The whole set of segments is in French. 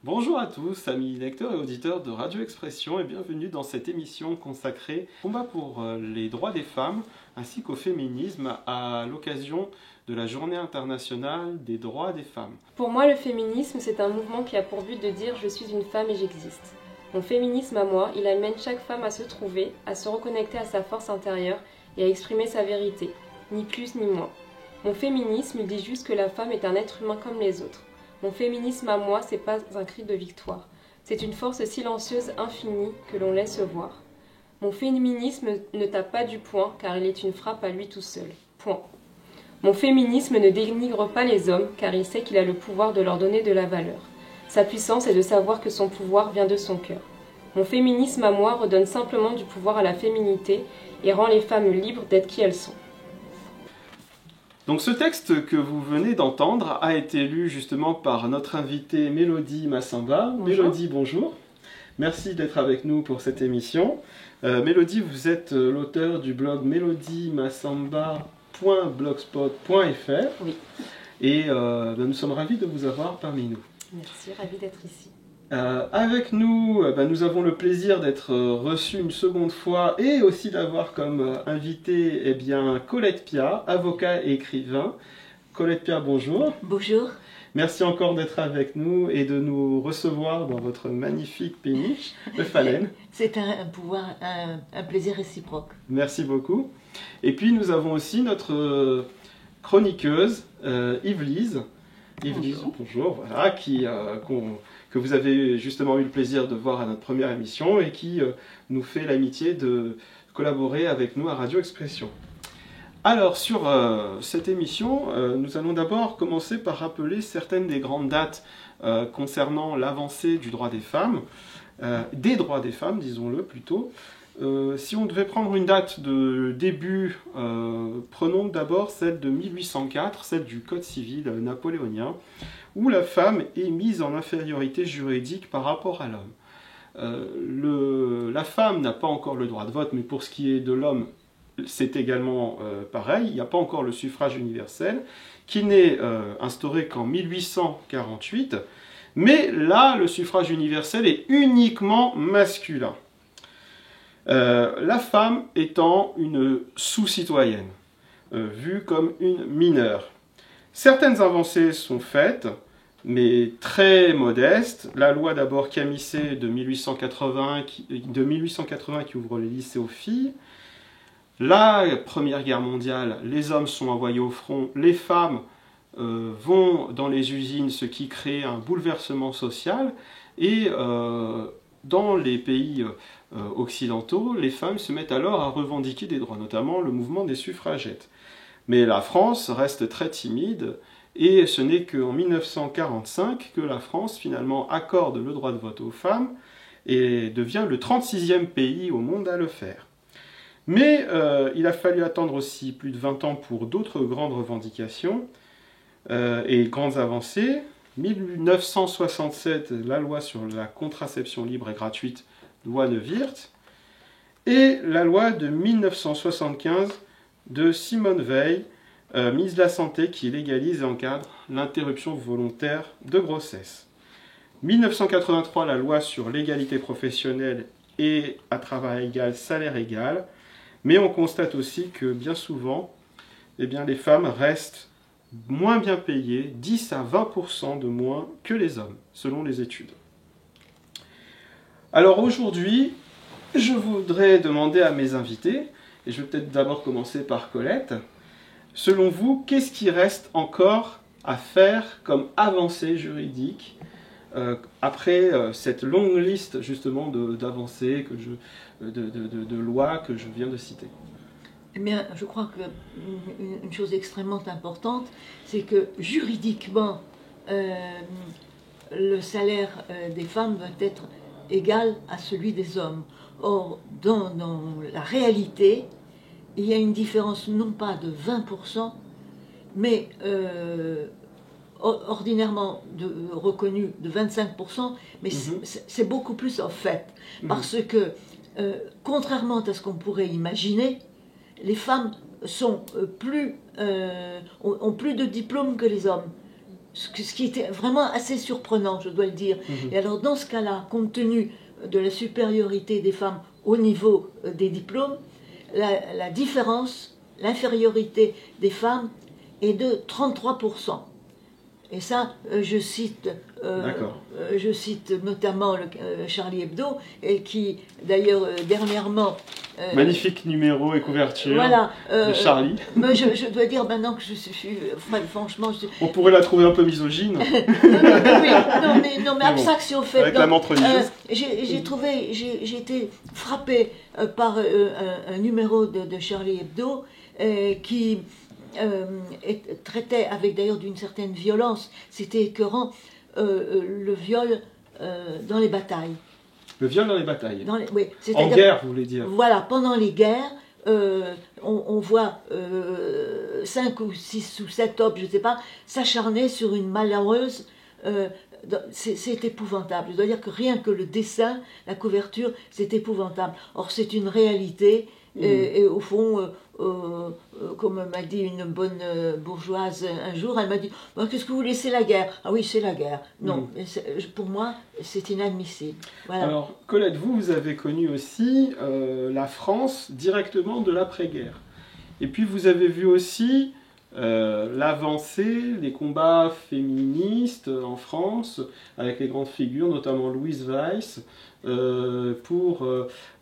Bonjour à tous, amis lecteurs et auditeurs de Radio Expression, et bienvenue dans cette émission consacrée au combat pour les droits des femmes ainsi qu'au féminisme à l'occasion de la Journée internationale des droits des femmes. Pour moi, le féminisme, c'est un mouvement qui a pour but de dire « je suis une femme et j'existe ». Mon féminisme à moi, il amène chaque femme à se trouver, à se reconnecter à sa force intérieure et à exprimer sa vérité, ni plus ni moins. Mon féminisme, il dit juste que la femme est un être humain comme les autres. Mon féminisme à moi, c'est pas un cri de victoire. C'est une force silencieuse infinie que l'on laisse voir. Mon féminisme ne tape pas du poing car il est une frappe à lui tout seul. Point. Mon féminisme ne dénigre pas les hommes car il sait qu'il a le pouvoir de leur donner de la valeur. Sa puissance est de savoir que son pouvoir vient de son cœur. Mon féminisme à moi redonne simplement du pouvoir à la féminité et rend les femmes libres d'être qui elles sont. Donc ce texte que vous venez d'entendre a été lu justement par notre invitée Mélodie Massamba. Bonjour. Mélodie, bonjour. Merci d'être avec nous pour cette émission. Mélodie, vous êtes l'auteur du blog melodiemassamba.blogspot.fr. Oui. Et nous sommes ravis de vous avoir parmi nous. Merci, ravie d'être ici. Avec nous, nous avons le plaisir d'être reçus une seconde fois et aussi d'avoir comme invité Colette Piat, avocat et écrivain. Colette Piat, bonjour. Bonjour. Merci encore d'être avec nous et de nous recevoir dans votre magnifique péniche de Falaine. C'est un plaisir réciproque. Merci beaucoup. Et puis nous avons aussi notre chroniqueuse, Yves-Lise. Yves-Lise, bonjour, voilà, que vous avez justement eu le plaisir de voir à notre première émission et qui nous fait l'amitié de collaborer avec nous à Radio Expression. Alors, sur cette émission, nous allons d'abord commencer par rappeler certaines des grandes dates concernant l'avancée du droit des femmes, des droits des femmes, disons-le plutôt. Si on devait prendre une date de début, prenons d'abord celle de 1804, celle du Code civil napoléonien, où la femme est mise en infériorité juridique par rapport à l'homme. La femme n'a pas encore le droit de vote, mais pour ce qui est de l'homme, c'est également pareil. Il n'y a pas encore le suffrage universel, qui n'est instauré qu'en 1848, mais là, le suffrage universel est uniquement masculin. La femme étant une sous-citoyenne, vue comme une mineure. Certaines avancées sont faites, mais très modestes. La loi d'abord Camisset de 1880 qui ouvre les lycées aux filles. La Première Guerre mondiale, les hommes sont envoyés au front, les femmes vont dans les usines, ce qui crée un bouleversement social. Et dans les pays occidentaux, les femmes se mettent alors à revendiquer des droits, notamment le mouvement des suffragettes. Mais la France reste très timide, et ce n'est qu'en 1945 que la France finalement accorde le droit de vote aux femmes et devient le 36e pays au monde à le faire. Mais il a fallu attendre aussi plus de 20 ans pour d'autres grandes revendications et grandes avancées. 1967, la loi sur la contraception libre et gratuite, loi de Wirth, et la loi de 1975 de Simone Veil, ministre de la Santé, qui légalise et encadre l'interruption volontaire de grossesse. 1983, la loi sur l'égalité professionnelle et à travail égal, salaire égal, mais on constate aussi que bien souvent, les femmes restent moins bien payées, 10 à 20% de moins que les hommes, selon les études. Alors aujourd'hui, je voudrais demander à mes invités, et je vais peut-être d'abord commencer par Colette, selon vous, qu'est-ce qui reste encore à faire comme avancée juridique après cette longue liste justement d'avancées, de lois que je viens de citer? Eh bien, je crois qu'une chose extrêmement importante, c'est que juridiquement, le salaire des femmes va être égal à celui des hommes. Or, dans la réalité, il y a une différence non pas de 20%, mais ordinairement reconnue de 25%, mais c'est beaucoup plus en fait. Parce que, contrairement à ce qu'on pourrait imaginer, les femmes ont plus de diplômes que les hommes. ce qui était vraiment assez surprenant, je dois le dire. Et alors dans ce cas-là, compte tenu de la supériorité des femmes au niveau des diplômes, la différence, l'infériorité des femmes est de 33%. Et ça, je cite notamment Charlie Hebdo, et qui d'ailleurs dernièrement... magnifique numéro et couverture de Charlie. Mais je dois dire maintenant que je suis... franchement... On pourrait la trouver un peu misogyne. Non, mais abstraction faite. Avec la menthe religieuse. J'ai été frappée par un numéro de Charlie Hebdo qui... traitait avec d'ailleurs d'une certaine violence, c'était écœurant, le viol dans les batailles. Le viol dans les batailles. Oui, en guerre, vous voulez dire. Voilà, pendant les guerres, on voit 5 ou 6 ou 7 hommes, je ne sais pas, s'acharner sur une malheureuse. C'est épouvantable. Je dois dire que rien que le dessin, la couverture, c'est épouvantable. Or, c'est une réalité. Et au fond, comme m'a dit une bonne bourgeoise un jour, elle m'a dit bah, qu'est-ce que vous voulez, c'est la guerre. Ah oui, c'est la guerre. Non, pour moi, c'est inadmissible. Voilà. Alors, Colette, vous avez connu aussi la France directement de l'après-guerre. Et puis, vous avez vu aussi l'avancée, les combats féministes en France, avec les grandes figures, notamment Louise Weiss, pour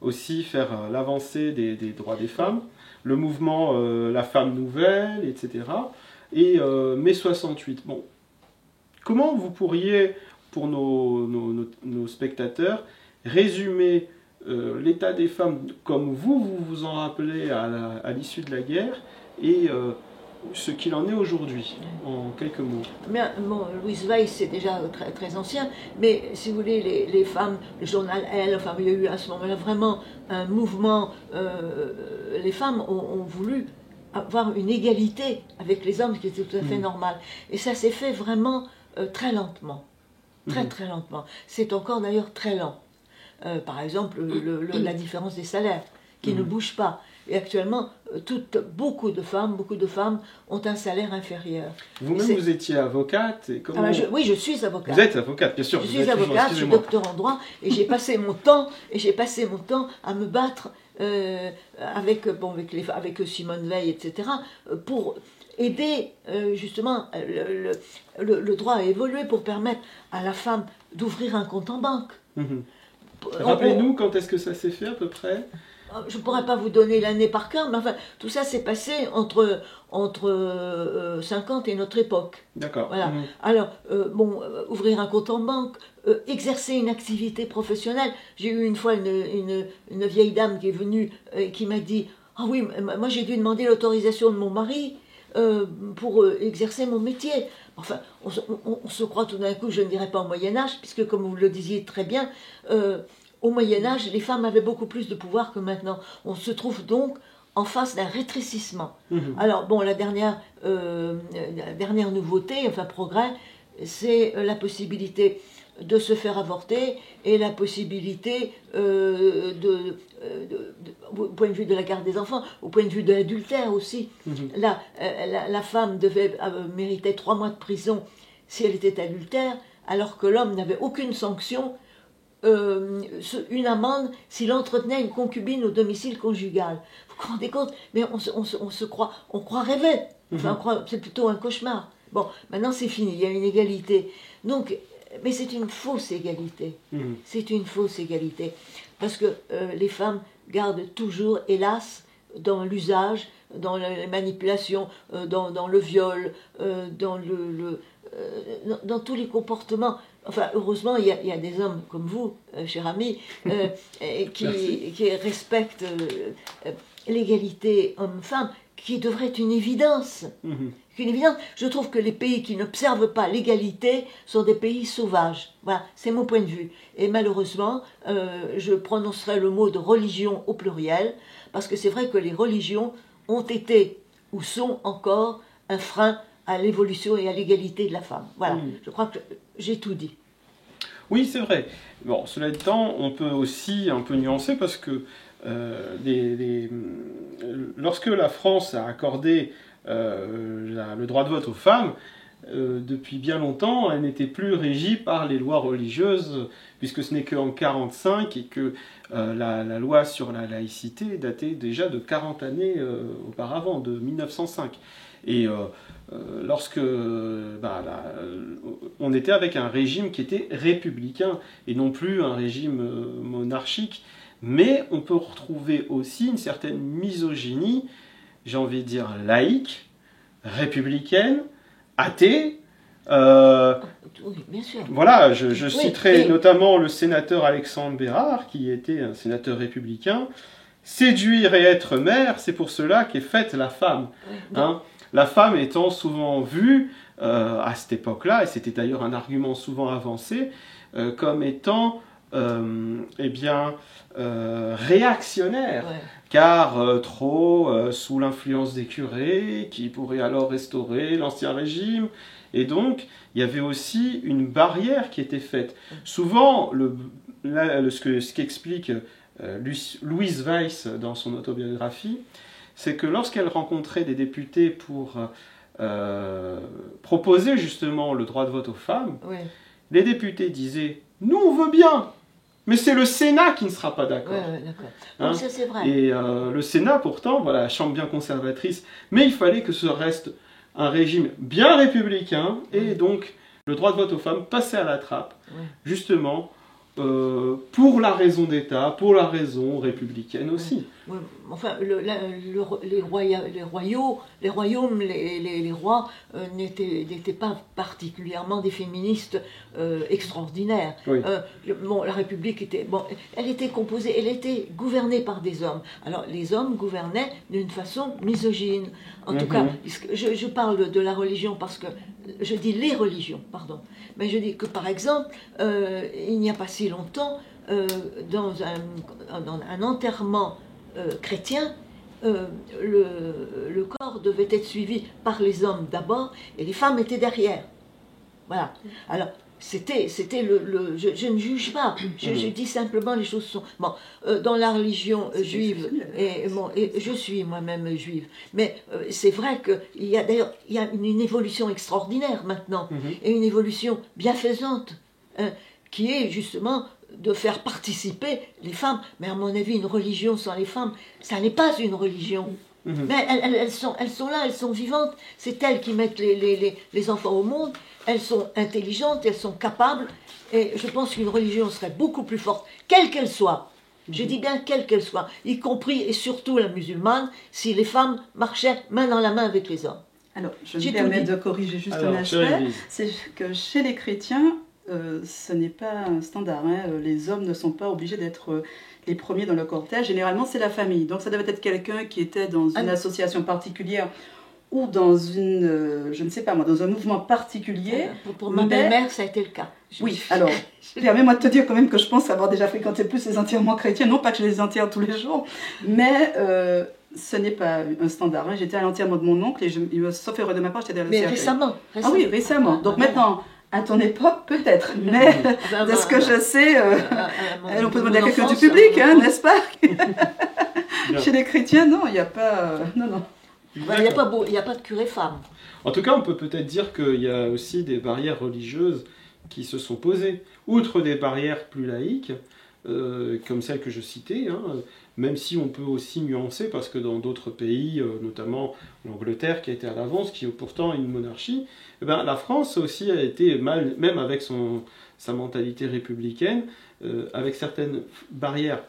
aussi faire l'avancée des droits des femmes, le mouvement La Femme Nouvelle, etc. Et mai 68. Bon, comment vous pourriez, pour nos spectateurs, résumer l'état des femmes comme vous vous en rappelez à l'issue de la guerre et ce qu'il en est aujourd'hui, en quelques mots. Bien, bon, Louise Weiss, c'est déjà très, très ancien, mais si vous voulez, les femmes, le journal Elle, enfin, il y a eu à ce moment-là vraiment un mouvement. Les femmes ont voulu avoir une égalité avec les hommes, ce qui était tout à fait normal. Et ça s'est fait vraiment très lentement. Très lentement. C'est encore d'ailleurs très lent. Par exemple, la différence des salaires, qui ne bouge pas. Et actuellement, beaucoup de femmes ont un salaire inférieur. Vous-même, vous étiez avocate et comment... Oui, je suis avocate. Vous êtes avocate, bien sûr. Je suis avocate, je suis docteur en droit, et j'ai passé mon temps à me battre avec Simone Veil, etc., pour aider justement le droit à évoluer, pour permettre à la femme d'ouvrir un compte en banque. Rappelez-nous quand est-ce que ça s'est fait à peu près. Je ne pourrais pas vous donner l'année par cœur, mais enfin, tout ça s'est passé entre 50 et notre époque. D'accord. Voilà. Alors, ouvrir un compte en banque, exercer une activité professionnelle. J'ai eu une fois une vieille dame qui est venue et qui m'a dit « Ah oui, moi j'ai dû demander l'autorisation de mon mari pour exercer mon métier. » Enfin, on se croit tout d'un coup, je ne dirais pas au Moyen-Âge, puisque comme vous le disiez très bien, au Moyen-Âge, les femmes avaient beaucoup plus de pouvoir que maintenant. On se trouve donc en face d'un rétrécissement. Alors, bon, la dernière nouveauté, enfin progrès, c'est la possibilité de se faire avorter et la possibilité, au point de vue de la garde des enfants, au point de vue de l'adultère aussi. Là, la femme méritait 3 mois de prison si elle était adultère, alors que l'homme n'avait aucune sanction, une amende s'il entretenait une concubine au domicile conjugal. Vous vous rendez compte? Mais on croit rêver. Enfin, c'est plutôt un cauchemar. Bon, maintenant c'est fini, il y a une égalité. Donc, mais c'est une fausse égalité. C'est une fausse égalité. Parce que les femmes gardent toujours, hélas, dans l'usage, dans les manipulations, dans le viol, dans tous les comportements. Enfin, heureusement, il y a des hommes comme vous, cher ami, qui respectent l'égalité homme-femme, qui devrait être une évidence. Une évidence. Je trouve que les pays qui n'observent pas l'égalité sont des pays sauvages. Voilà, c'est mon point de vue. Et malheureusement, je prononcerai le mot de religion au pluriel, parce que c'est vrai que les religions ont été, ou sont encore, un frein à l'évolution et à l'égalité de la femme. Voilà, je crois que j'ai tout dit. Oui, c'est vrai. Bon, cela étant, on peut aussi un peu nuancer parce que lorsque la France a accordé le droit de vote aux femmes, depuis bien longtemps, elle n'était plus régie par les lois religieuses, puisque ce n'est qu'en 1945 et que la loi sur la laïcité datait déjà de 40 années auparavant, de 1905. Et lorsque on était avec un régime qui était républicain et non plus un régime monarchique, mais on peut retrouver aussi une certaine misogynie, j'ai envie de dire laïque, républicaine, athée. Oui, bien sûr. Voilà, je citerai notamment le sénateur Alexandre Bérard, qui était un sénateur républicain. Séduire et être mère, c'est pour cela qu'est faite la femme. Hein, la femme étant souvent vue, à cette époque-là, et c'était d'ailleurs un argument souvent avancé, comme étant réactionnaire, car trop sous l'influence des curés, qui pourraient alors restaurer l'ancien régime. Et donc, il y avait aussi une barrière qui était faite. Souvent, ce qu'explique Louise Weiss dans son autobiographie, c'est que lorsqu'elle rencontrait des députés pour proposer justement le droit de vote aux femmes, les députés disaient « Nous, on veut bien, mais c'est le Sénat qui ne sera pas d'accord. » Hein, ça, c'est vrai. Et le Sénat, pourtant, voilà, chambre bien conservatrice, mais il fallait que ce reste un régime bien républicain, et donc le droit de vote aux femmes passait à la trappe, justement, pour la raison d'État, pour la raison républicaine aussi. Oui, enfin, les royaumes, les rois n'étaient pas particulièrement des féministes extraordinaires. La République elle était composée, elle était gouvernée par des hommes. Alors les hommes gouvernaient d'une façon misogyne. En tout cas, je parle de la religion parce que je dis les religions, pardon. Mais je dis que par exemple, il n'y a pas si longtemps, dans un enterrement chrétien, le corps devait être suivi par les hommes d'abord et les femmes étaient derrière. Voilà. Alors, je ne juge pas, je dis simplement les choses sont... Bon, dans la religion juive, et je suis moi-même juive, mais c'est vrai qu'il y a d'ailleurs une évolution extraordinaire maintenant, et une évolution bienfaisante, qui est justement de faire participer les femmes. Mais à mon avis, une religion sans les femmes, ça n'est pas une religion. Mais elles sont là, elles sont vivantes, c'est elles qui mettent les enfants au monde, elles sont intelligentes, elles sont capables, et je pense qu'une religion serait beaucoup plus forte, quelle qu'elle soit, je dis bien quelle qu'elle soit, y compris et surtout la musulmane, si les femmes marchaient main dans la main avec les hommes. Alors, je me permets de corriger juste un aspect, c'est que chez les chrétiens, ce n'est pas un standard, hein. Les hommes ne sont pas obligés d'être les premiers dans le cortège, généralement c'est la famille, donc ça devait être quelqu'un qui était dans une association particulière ou dans je ne sais pas moi, dans un mouvement particulier. Pour ma belle-mère, ça a été le cas. Oui, alors, permets-moi de te dire quand même que je pense avoir déjà fréquenté plus les enterrements chrétiens, non pas que je les enterre tous les jours, mais ce n'est pas un standard. Hein. J'étais à l'enterrement de mon oncle et sauf erreur de ma part, j'étais dans le cercueil. Mais récemment. Ah oui, récemment. Donc maintenant, à ton époque, peut-être, mais de ce que je sais, on peut demander à quelqu'un du public, hein, n'est-ce pas? Chez les chrétiens, non, il n'y a pas... non. Il n'y a pas de curé femme. En tout cas, on peut peut-être dire qu'il y a aussi des barrières religieuses qui se sont posées. Outre des barrières plus laïques, comme celles que je citais, hein, même si on peut aussi nuancer, parce que dans d'autres pays, notamment l'Angleterre qui a été à l'avance, qui est pourtant une monarchie, la France aussi a été, même avec sa mentalité républicaine, avec certaines barrières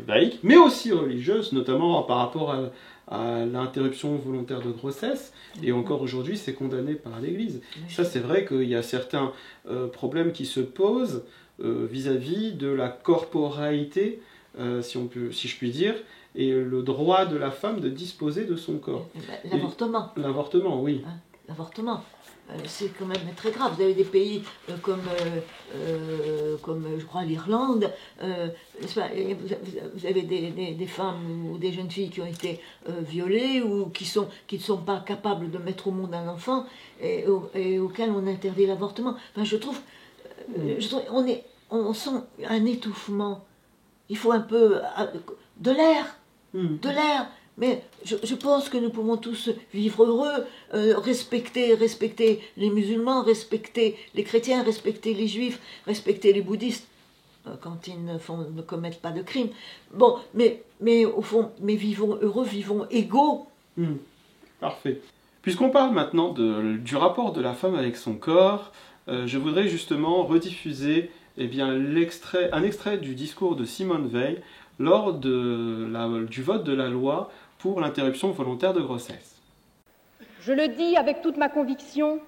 laïques, mais aussi religieuses, notamment par rapport à l'interruption volontaire de grossesse, et encore aujourd'hui c'est condamné par l'Église. Ça, c'est vrai qu'il y a certains problèmes qui se posent vis-à-vis de la corporalité, si je puis dire, et le droit de la femme de disposer de son corps. L'avortement. L'avortement, oui. Hein, l'avortement. C'est quand même très grave. Vous avez des pays comme je crois l'Irlande, vous avez des femmes ou des jeunes filles qui ont été violées ou qui ne sont pas capables de mettre au monde un enfant et auxquelles on interdit l'avortement. Enfin, je trouve on sent un étouffement. Il faut un peu de l'air. Mais je pense que nous pouvons tous vivre heureux, respecter les musulmans, respecter les chrétiens, respecter les juifs, respecter les bouddhistes, quand ils ne commettent pas de crimes. Bon, mais au fond, mais vivons heureux, vivons égaux. Parfait. Puisqu'on parle maintenant du rapport de la femme avec son corps, je voudrais justement rediffuser un extrait du discours de Simone Veil lors du vote de la loi pour l'interruption volontaire de grossesse. Je le dis avec toute ma conviction,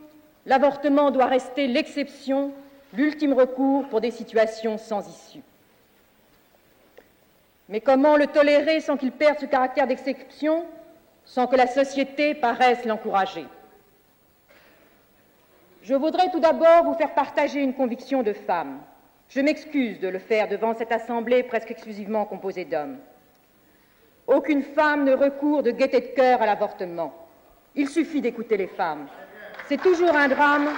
l'avortement doit rester l'exception, l'ultime recours pour des situations sans issue. Mais comment le tolérer sans qu'il perde ce caractère d'exception, sans que la société paraisse l'encourager? Je voudrais tout d'abord vous faire partager une conviction de femme. Je m'excuse de le faire devant cette assemblée presque exclusivement composée d'hommes. Aucune femme ne recourt de gaieté de cœur à l'avortement. Il suffit d'écouter les femmes. C'est toujours un drame.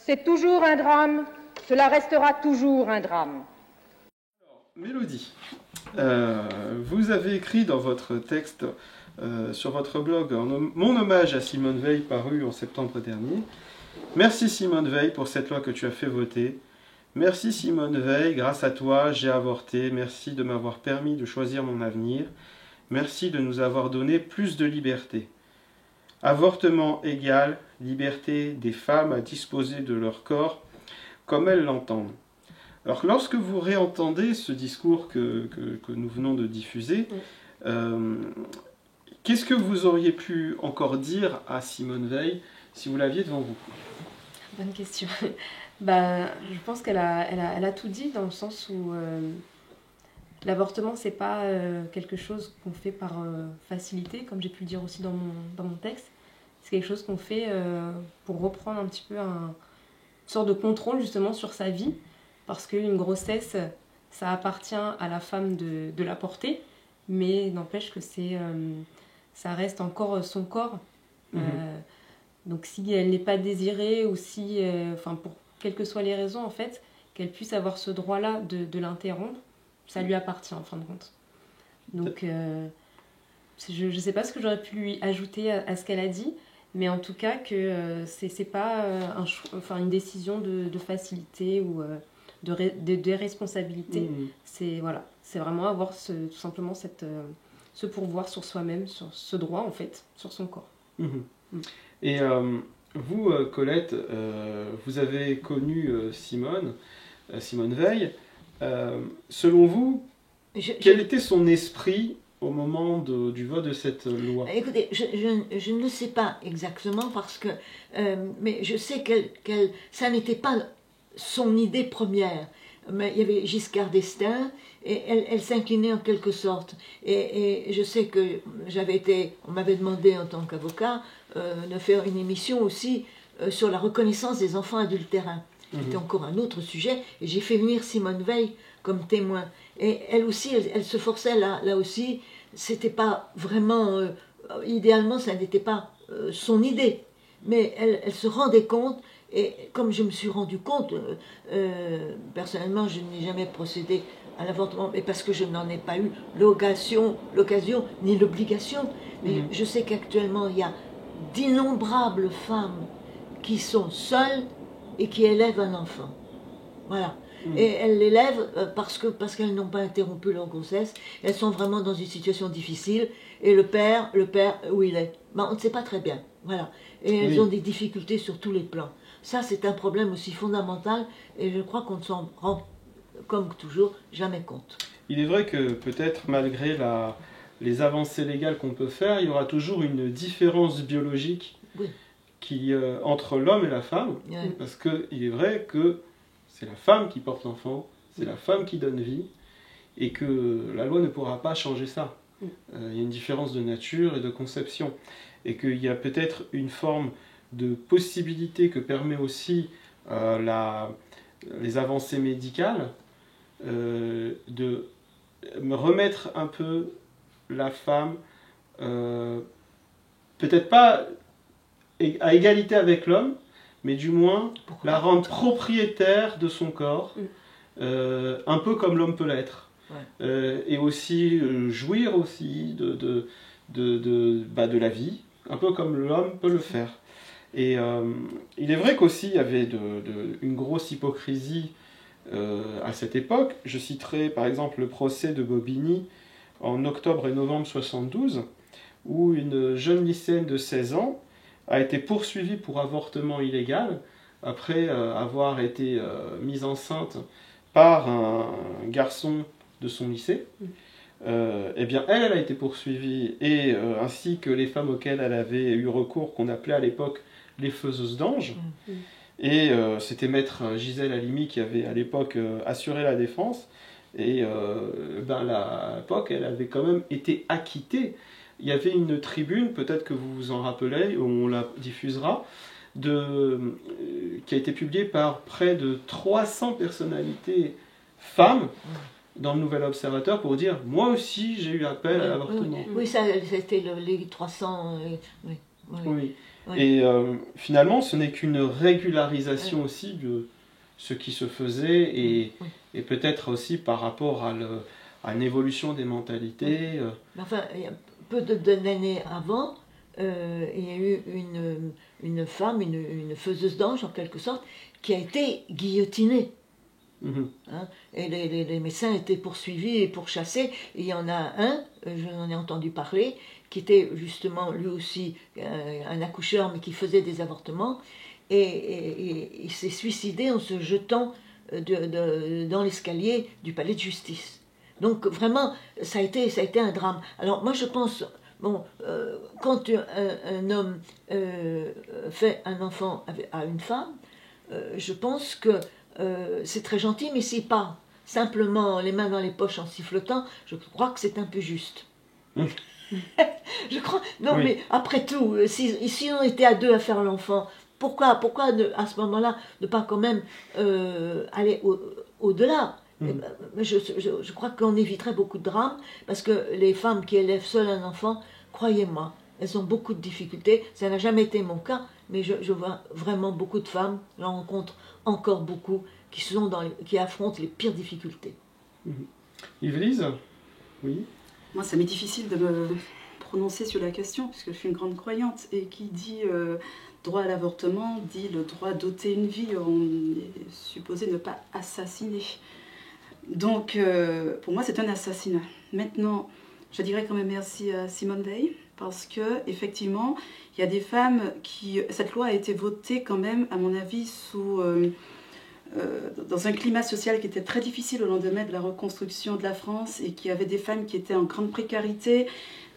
C'est toujours un drame, cela restera toujours un drame. Mélodie, vous avez écrit dans votre texte sur votre blog mon hommage à Simone Veil paru en septembre dernier. Merci Simone Veil pour cette loi que tu as fait voter. Merci Simone Veil, grâce à toi j'ai avorté. Merci de m'avoir permis de choisir mon avenir. Merci de nous avoir donné plus de liberté. Avortement égal, liberté des femmes à disposer de leur corps comme elles l'entendent. Alors lorsque vous réentendez ce discours que nous venons de diffuser, qu'est-ce que vous auriez pu encore dire à Simone Veil si vous l'aviez devant vous? Bonne question. Je pense qu'elle a tout dit dans le sens où l'avortement, c'est pas quelque chose qu'on fait par facilité, comme j'ai pu le dire aussi dans mon texte. C'est quelque chose qu'on fait pour reprendre un petit peu une sorte de contrôle justement sur sa vie, parce qu'une grossesse, ça appartient à la femme de la porter, mais n'empêche que ça reste encore son corps. Donc si elle n'est pas désirée ou si, pour quelles que soient les raisons en fait, qu'elle puisse avoir ce droit-là de l'interrompre, ça lui appartient en fin de compte. Donc je ne sais pas ce que j'aurais pu lui ajouter à ce qu'elle a dit, mais en tout cas que c'est pas une décision de facilité ou de responsabilité. C'est vraiment avoir tout simplement ce pourvoir sur soi-même, sur ce droit en fait, sur son corps. Et vous, Colette, vous avez connu Simone Veil. Selon vous, quel était son esprit au moment du vote de cette loi? Écoutez, je ne le sais pas exactement parce que... mais je sais ça n'était pas son idée première. Mais il y avait Giscard d'Estaing et elle s'inclinait en quelque sorte. Et je sais que on m'avait demandé en tant qu'avocat de faire une émission aussi sur la reconnaissance des enfants adultérins. C'était encore un autre sujet. Et j'ai fait venir Simone Veil comme témoin. Et elle aussi, elle se forçait là aussi. C'était pas vraiment... idéalement, ça n'était pas son idée. Mais elle se rendait compte. Et comme je me suis rendu compte, personnellement, je n'ai jamais procédé à l'avortement, mais parce que je n'en ai pas eu l'occasion ni l'obligation. Mais je sais qu'actuellement, il y a d'innombrables femmes qui sont seules et qui élèvent un enfant. Voilà. Et elles l'élèvent parce qu'elles n'ont pas interrompu leur grossesse. Elles sont vraiment dans une situation difficile. Et le père, où il est? On ne sait pas très bien. Voilà. Et elles ont des difficultés sur tous les plans. Ça, c'est un problème aussi fondamental. Et je crois qu'on ne s'en rend, comme toujours, jamais compte. Il est vrai que peut-être, malgré les avancées légales qu'on peut faire, il y aura toujours une différence biologique entre l'homme et la femme. Parce qu'il est vrai que c'est la femme qui porte l'enfant, c'est la femme qui donne vie, et que la loi ne pourra pas changer ça. Il y a une différence de nature et de conception, et qu'il y a peut-être une forme de possibilité que permet aussi les avancées médicales, de remettre un peu la femme, peut-être pas à égalité avec l'homme, mais du moins la rendre propriétaire de son corps, un peu comme l'homme peut l'être. Et aussi jouir aussi de la vie, un peu comme l'homme peut le faire. Et il est vrai qu'aussi il y avait une grosse hypocrisie à cette époque. Je citerai par exemple le procès de Bobigny en octobre et novembre 72, où une jeune lycéenne de 16 ans a été poursuivie pour avortement illégal après avoir été mise enceinte par un garçon de son lycée. Eh bien, elle a été poursuivie, et ainsi que les femmes auxquelles elle avait eu recours, qu'on appelait à l'époque les faiseuses d'anges. Et c'était maître Gisèle Halimi qui avait à l'époque assuré la défense. Et à l'époque, elle avait quand même été acquittée. Il y avait une tribune, peut-être que vous vous en rappelez, on la diffusera, qui a été publiée par près de 300 personnalités femmes dans le Nouvel Observateur pour dire « Moi aussi, j'ai eu appel à l'avortement ». Oui, ça, c'était les 300... Oui. Et finalement, ce n'est qu'une régularisation aussi de ce qui se faisait, et peut-être aussi par rapport à une évolution des mentalités. Enfin, peu d'années avant, il y a eu une femme, une faiseuse d'ange en quelque sorte, qui a été guillotinée. Hein, et les médecins étaient poursuivis et pourchassés. Et il y en a un, j'en ai entendu parler, qui était justement lui aussi un accoucheur, mais qui faisait des avortements, et il s'est suicidé en se jetant dans l'escalier du palais de justice. Donc vraiment, ça a été un drame. Alors moi je pense, quand un homme fait un enfant à une femme, je pense que c'est très gentil, mais s'il part simplement les mains dans les poches en sifflotant, je crois que c'est un peu juste. Je crois. Non, mais après tout, si on était à deux à faire l'enfant, pourquoi à ce moment-là ne pas quand même aller au-delà? Je crois qu'on éviterait beaucoup de drames, parce que les femmes qui élèvent seules un enfant, croyez-moi, elles ont beaucoup de difficultés. Ça n'a jamais été mon cas, mais je vois vraiment beaucoup de femmes, j'en rencontre encore beaucoup, qui affrontent les pires difficultés. Yvelise? Oui. Moi, ça m'est difficile de me prononcer sur la question, puisque je suis une grande croyante, et qui dit droit à l'avortement, dit le droit d'ôter une vie, on est supposé ne pas assassiner. Donc, pour moi, c'est un assassinat. Maintenant, je dirais quand même merci à Simone Veil, parce que effectivement, il y a des femmes qui... Cette loi a été votée quand même, à mon avis, dans un climat social qui était très difficile au lendemain de la reconstruction de la France, et qui avait des femmes qui étaient en grande précarité.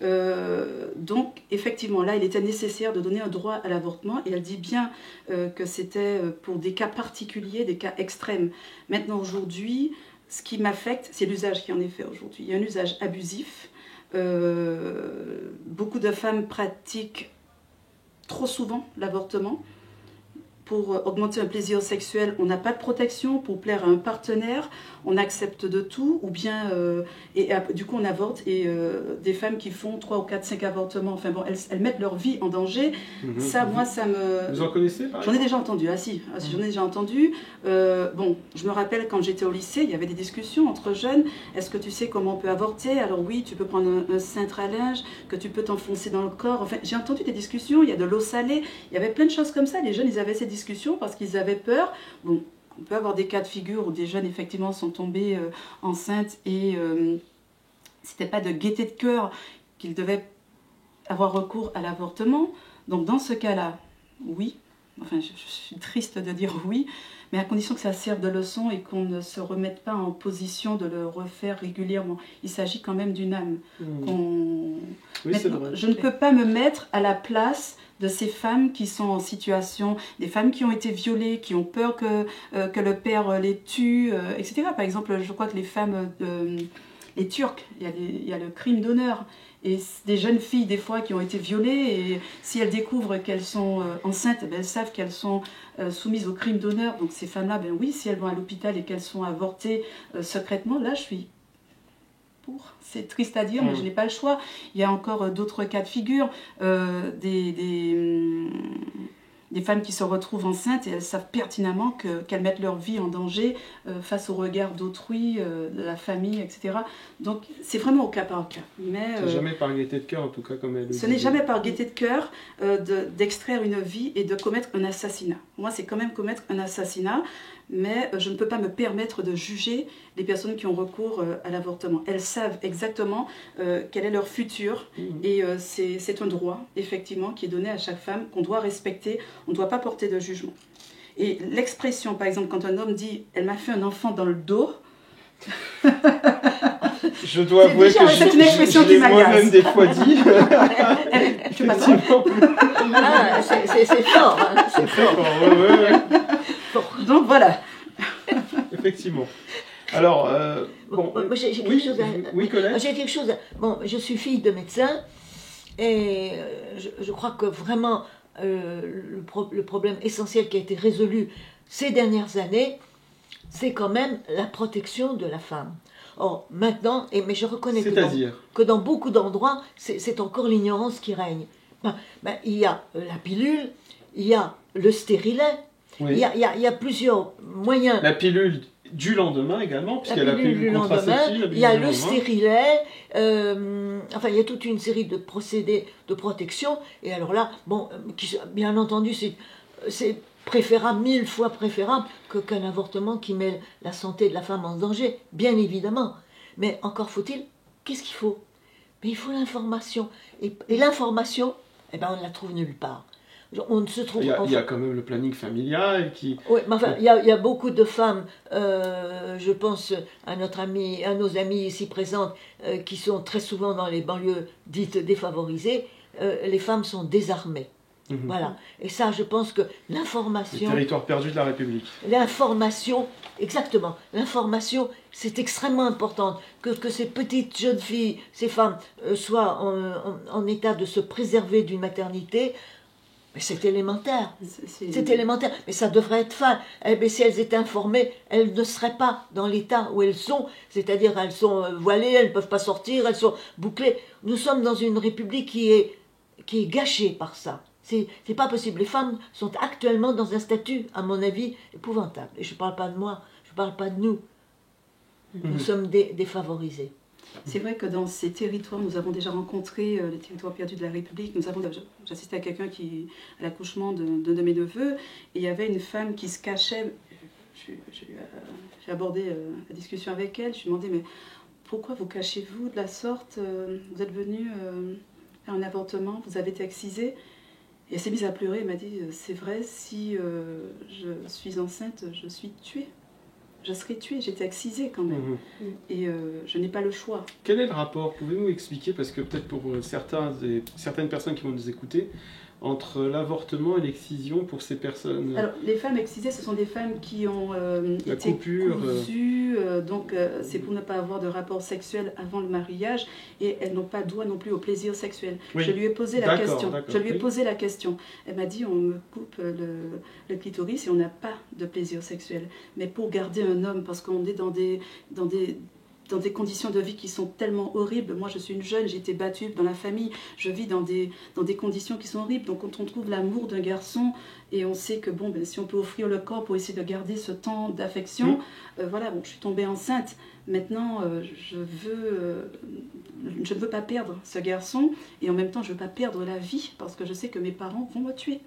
Donc, effectivement, là, il était nécessaire de donner un droit à l'avortement, et elle dit bien que c'était pour des cas particuliers, des cas extrêmes. Maintenant, aujourd'hui, ce qui m'affecte, c'est l'usage qui en est fait aujourd'hui. Il y a un usage abusif. Beaucoup de femmes pratiquent trop souvent l'avortement. Pour augmenter un plaisir sexuel, on n'a pas de protection. Pour plaire à un partenaire, on accepte de tout, ou bien du coup on avorte. Et des femmes qui font 3 ou 4, 5 avortements, enfin bon, elles mettent leur vie en danger. Ça, moi, ça me... Vous en connaissez? J'en ai déjà entendu. J'en ai déjà entendu. Bon, je me rappelle quand j'étais au lycée, il y avait des discussions entre jeunes. Est-ce que tu sais comment on peut avorter? Alors oui, tu peux prendre un cintre à linge, que tu peux t'enfoncer dans le corps. Enfin, j'ai entendu des discussions. Il y a de l'eau salée. Il y avait plein de choses comme ça. Les jeunes, ils avaient ces discussions parce qu'ils avaient peur. Bon, on peut avoir des cas de figure où des jeunes effectivement sont tombés enceintes, et c'était pas de gaieté de cœur qu'ils devaient avoir recours à l'avortement. Donc dans ce cas-là, oui, enfin je suis triste de dire oui, mais à condition que ça serve de leçon et qu'on ne se remette pas en position de le refaire régulièrement. Il s'agit quand même d'une âme. Oui, c'est vrai. Je ne peux pas me mettre à la place de ces femmes qui sont en situation, des femmes qui ont été violées, qui ont peur que le père les tue, etc. Par exemple, je crois que les femmes, les Turcs, il y a le crime d'honneur. Et des jeunes filles, des fois, qui ont été violées, et si elles découvrent qu'elles sont enceintes, ben, elles savent qu'elles sont soumises au crime d'honneur. Donc ces femmes-là, ben oui, si elles vont à l'hôpital et qu'elles sont avortées secrètement, là, je suis pour. C'est triste à dire, mais je n'ai pas le choix. Il y a encore d'autres cas de figure, Des femmes qui se retrouvent enceintes et elles savent pertinemment qu'elles mettent leur vie en danger face au regard d'autrui, de la famille, etc. Donc c'est vraiment au cas par cas. C'est jamais par gaieté de cœur, en tout cas, comme elle le dit. Ce n'est jamais par gaieté de cœur d'extraire une vie et de commettre un assassinat. Moi, c'est quand même commettre un assassinat, mais je ne peux pas me permettre de juger les personnes qui ont recours à l'avortement. Elles savent exactement quel est leur futur et c'est un droit, effectivement, qui est donné à chaque femme, qu'on doit respecter. On ne doit pas porter de jugement. Et l'expression, par exemple, quand un homme dit « elle m'a fait un enfant dans le dos », je dois avouer que je l'ai moi-même des fois dit. Tu m'as dit. Ah, c'est fort. Hein, c'est fort. Ouais. Donc voilà. Effectivement. Alors, bon, j'ai quelque chose à... Oui, Colette. J'ai quelque chose à... Bon, je suis fille de médecin et je crois que vraiment le problème essentiel qui a été résolu ces dernières années, c'est quand même la protection de la femme. Or, maintenant, mais je reconnais que dans beaucoup d'endroits, c'est encore l'ignorance qui règne. Il y a la pilule, il y a le stérilet, il y a plusieurs moyens. La pilule du lendemain également, puisqu'il y a la pilule contraceptive. Il y a le stérilet, enfin il y a toute une série de procédés de protection, et alors là, bon, bien entendu, c'est préférable, 1000 fois préférable qu'un avortement qui met la santé de la femme en danger, bien évidemment. Mais encore faut-il, qu'est-ce qu'il faut? Mais il faut l'information. Et l'information, on ne la trouve nulle part. On ne se trouve, il y a quand même le planning familial qui... Oui, mais enfin, il y a beaucoup de femmes, je pense à nos amis ici présentes, qui sont très souvent dans les banlieues dites défavorisées. Les femmes sont désarmées. Voilà. Et ça, je pense que l'information... Le territoire perdu de la République. L'information, exactement. L'information, c'est extrêmement important. Que ces petites jeunes filles, ces femmes, soient en état de se préserver d'une maternité, mais c'est élémentaire. C'est élémentaire. Mais ça devrait être fin. Si elles étaient informées, elles ne seraient pas dans l'état où elles sont. C'est-à-dire, elles sont voilées, elles ne peuvent pas sortir, elles sont bouclées. Nous sommes dans une République qui est gâchée par ça. C'est pas possible. Les femmes sont actuellement dans un statut, à mon avis, épouvantable. Et je ne parle pas de moi, je ne parle pas de nous. Nous sommes défavorisés. C'est vrai que dans ces territoires, nous avons déjà rencontré les territoires perdus de la République. J'assistais à quelqu'un à l'accouchement de mes neveux, et il y avait une femme qui se cachait. J'ai abordé la discussion avec elle. Je lui ai demandé, mais pourquoi vous cachez-vous de la sorte? Vous êtes venu faire un avortement, vous avez été excisée. Et elle s'est mise à pleurer, elle m'a dit, c'est vrai, si je suis enceinte, je suis tuée. Je serai tuée, j'étais excisée quand même. Et je n'ai pas le choix. Quel est le rapport? Pouvez-vous expliquer, parce que peut-être pour certaines personnes qui vont nous écouter, entre l'avortement et l'excision pour ces personnes? Alors, les femmes excisées, ce sont des femmes qui ont été cousues, donc c'est pour ne pas avoir de rapport sexuel avant le mariage, et elles n'ont pas droit non plus au plaisir sexuel. Oui. Je lui ai posé la question. Elle m'a dit, on me coupe le clitoris et on n'a pas de plaisir sexuel. Mais pour garder un homme, parce qu'on est dans des conditions de vie qui sont tellement horribles. Moi, je suis une jeune, j'ai été battue dans la famille, je vis dans des conditions qui sont horribles. Donc, quand on trouve l'amour d'un garçon et on sait que, bon, si on peut offrir le corps pour essayer de garder ce temps d'affection, voilà, bon, je suis tombée enceinte. Maintenant, je ne veux pas perdre ce garçon, et en même temps, je ne veux pas perdre la vie, parce que je sais que mes parents vont me tuer.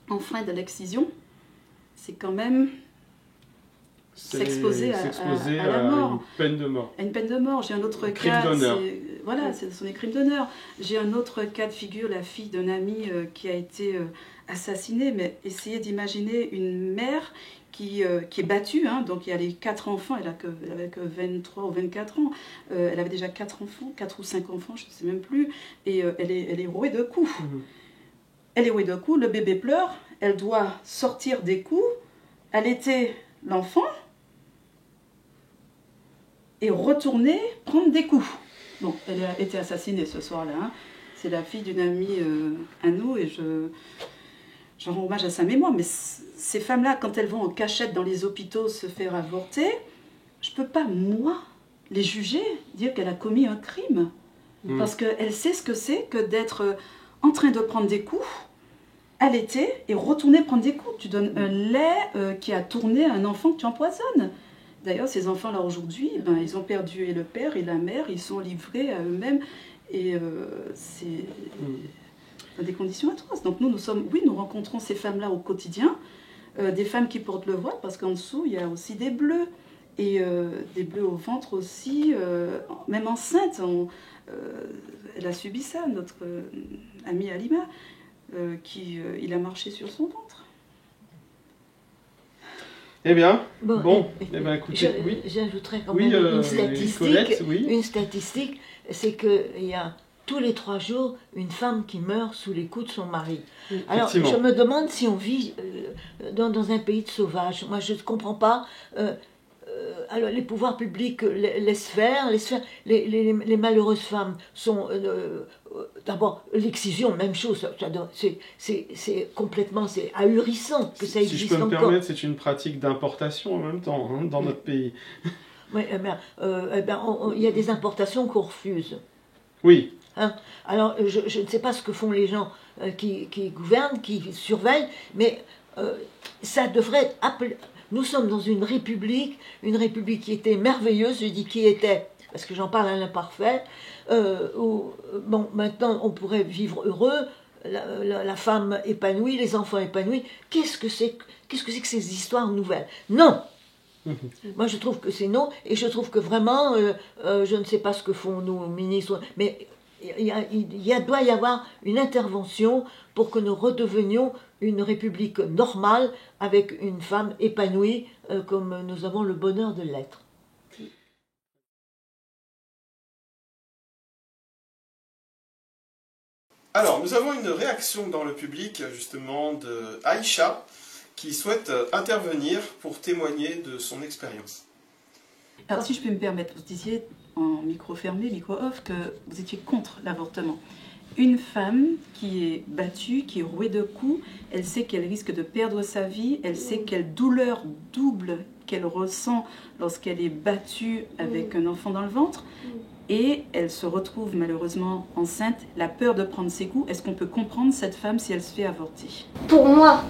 Enfin, de l'excision, c'est quand même... s'exposer à la mort. Une peine de mort. À une peine de mort. J'ai un autre crime d'honneur. Voilà, ce sont des crimes d'honneur. J'ai un autre cas de figure, la fille d'un ami qui a été assassinée. Mais essayez d'imaginer une mère qui est battue, hein, donc il y a les 4 enfants, elle avait que 23 ou 24 ans, elle avait déjà 4 enfants, 4 ou 5 enfants, je ne sais même plus, et elle est rouée de coups. Elle est rouée de coups, le bébé pleure, elle doit sortir des coups, allaiter l'enfant, et retourner prendre des coups. Bon, elle a été assassinée ce soir-là. Hein. C'est la fille d'une amie à nous, et je rends hommage à sa mémoire. Mais ces femmes-là, quand elles vont en cachette dans les hôpitaux se faire avorter, je ne peux pas, moi, les juger, dire qu'elle a commis un crime. Parce qu'elle sait ce que c'est que d'être en train de prendre des coups, allaiter et retourner prendre des coups. Tu donnes un lait qui a tourné à un enfant que tu empoisonnes. D'ailleurs, ces enfants-là aujourd'hui, ben, ils ont perdu et le père et la mère, ils sont livrés à eux-mêmes et c'est dans des conditions atroces. Donc nous sommes, oui, nous rencontrons ces femmes-là au quotidien, des femmes qui portent le voile parce qu'en dessous, il y a aussi des bleus et des bleus au ventre aussi, même enceinte. Elle a subi ça, notre amie Halima, il a marché sur son ventre. Eh bien, bon, eh bien, écoutez, oui. J'ajouterais quand même une statistique. Une statistique, c'est qu'il y a tous les 3 jours une femme qui meurt sous les coups de son mari. Alors, je me demande si on vit dans un pays de sauvages. Moi, je ne comprends pas. Alors, les pouvoirs publics laissent faire. Les malheureuses femmes sont... D'abord, l'excision, même chose. C'est complètement... C'est ahurissant que ça existe encore. Si je peux me permettre, c'est une pratique d'importation en même temps, hein, dans notre pays. Oui, il y a des importations qu'on refuse. Oui. Hein? Alors, je ne sais pas ce que font les gens qui gouvernent, qui surveillent, mais ça devrait appeler... Nous sommes dans une république qui était merveilleuse, je dis qui était, parce que j'en parle à l'imparfait, où, bon, maintenant on pourrait vivre heureux, la femme épanouie, les enfants épanouis. Qu'est-ce que c'est que ces histoires nouvelles? Non! Moi je trouve que c'est non, et je trouve que vraiment, je ne sais pas ce que font nos ministres, mais doit y avoir une intervention pour que nous redevenions une république normale avec une femme épanouie comme nous avons le bonheur de l'être. Alors, nous avons une réaction dans le public, justement, de Aïcha, qui souhaite intervenir pour témoigner de son expérience. Alors, si je peux me permettre, vous disiez en micro fermé, micro off, que vous étiez contre l'avortement. Une femme qui est battue, qui est rouée de coups, elle sait qu'elle risque de perdre sa vie, elle sait quelle douleur double qu'elle ressent lorsqu'elle est battue avec un enfant dans le ventre, et elle se retrouve malheureusement enceinte, la peur de prendre ses coups. Est-ce qu'on peut comprendre cette femme si elle se fait avorter? Pour moi,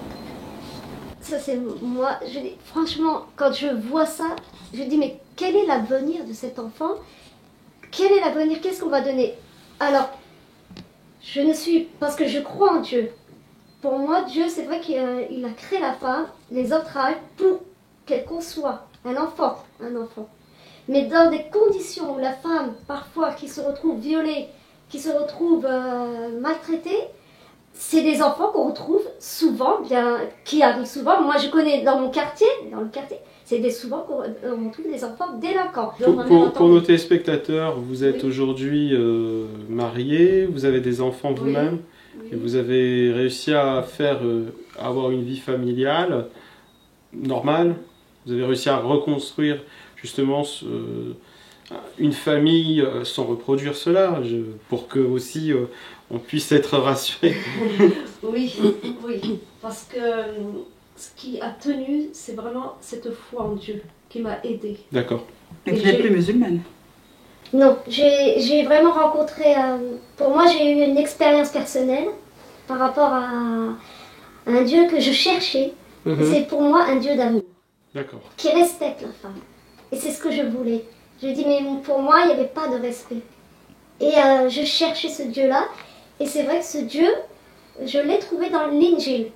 ça c'est moi, franchement, quand je vois ça, je dis mais quel est l'avenir de cet enfant? Quel est l'avenir? Qu'est-ce qu'on va donner? Alors, je ne suis... Parce que je crois en Dieu. Pour moi, Dieu, c'est vrai qu'il a créé la femme, les hommes travaillent pour qu'elle conçoive un enfant. Mais dans des conditions où la femme, parfois, qui se retrouve violée, qui se retrouve maltraitée, c'est des enfants qu'on retrouve souvent, qui arrivent souvent. Moi, je connais dans le quartier, c'est souvent qu'on retrouve des enfants délinquants. Pour nos téléspectateurs, vous êtes aujourd'hui mariés, vous avez des enfants vous-même, et vous avez réussi à avoir une vie familiale normale. Vous avez réussi à reconstruire justement une famille sans reproduire cela, pour que aussi on puisse être rassuré. Oui, parce que ce qui a tenu, c'est vraiment cette foi en Dieu qui m'a aidée. D'accord. Et vous n'êtes plus musulmane? Non, j'ai vraiment rencontré... pour moi, j'ai eu une expérience personnelle par rapport à un Dieu que je cherchais. C'est pour moi un Dieu d'amour. D'accord. Qui respecte la femme. Et c'est ce que je voulais. Je dis, mais pour moi, il n'y avait pas de respect. Et je cherchais ce Dieu-là. Et c'est vrai que ce Dieu, je l'ai trouvé dans l'Injil.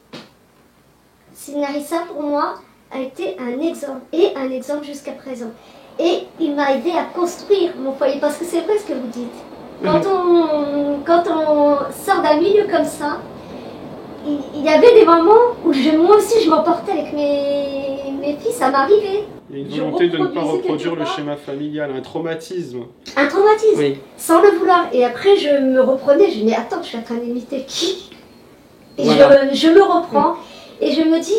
Sidna Issa, pour moi, a été un exemple. Et un exemple jusqu'à présent. Et il m'a aidé à construire mon foyer. Parce que c'est vrai ce que vous dites. Quand on sort d'un milieu comme ça, il y avait des moments où moi aussi je m'emportais avec mes fils, ça m'arrivait. Il y a une volonté de ne pas reproduire le schéma familial, un traumatisme. Un traumatisme, oui. Sans le vouloir. Et après je me reprenais, je me dis attends, je suis en train d'imiter qui? Et voilà. je me reprends et je me dis,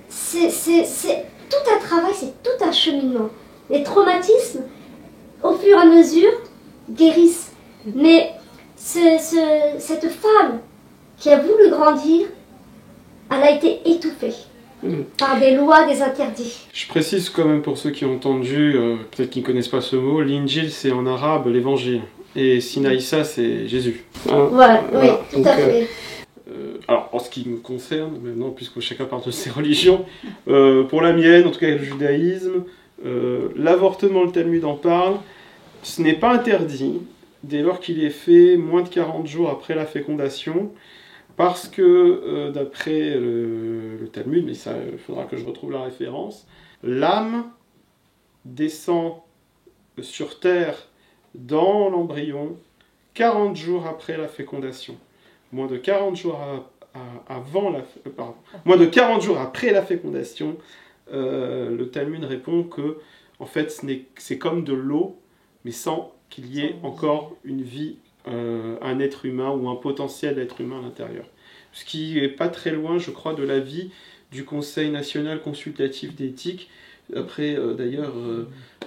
c'est tout un travail, c'est tout un cheminement. Les traumatismes, au fur et à mesure, guérissent. Mais cette femme qui a voulu grandir, elle a été étouffée par des lois, des interdits. Je précise quand même pour ceux qui ont entendu, peut-être qu'ils ne connaissent pas ce mot, l'Injil c'est en arabe l'évangile, et Sidna Issa c'est Jésus. Voilà, oui, tout à fait. alors en ce qui me concerne, maintenant, puisque chacun parle de ses religions, pour la mienne, en tout cas le judaïsme, l'avortement, le Talmud en parle, ce n'est pas interdit dès lors qu'il est fait moins de 40 jours après la fécondation, parce que d'après le Talmud, mais ça, il faudra que je retrouve la référence, l'âme descend sur terre dans l'embryon 40 jours après la fécondation. Moins de 40 jours moins de 40 jours après la fécondation, le Talmud répond que en fait c'est comme de l'eau, mais sans qu'il y ait encore une vie, un être humain ou un potentiel d'être humain à l'intérieur. Ce qui n'est pas très loin, je crois, de l'avis du Conseil national consultatif d'éthique. Après, d'ailleurs,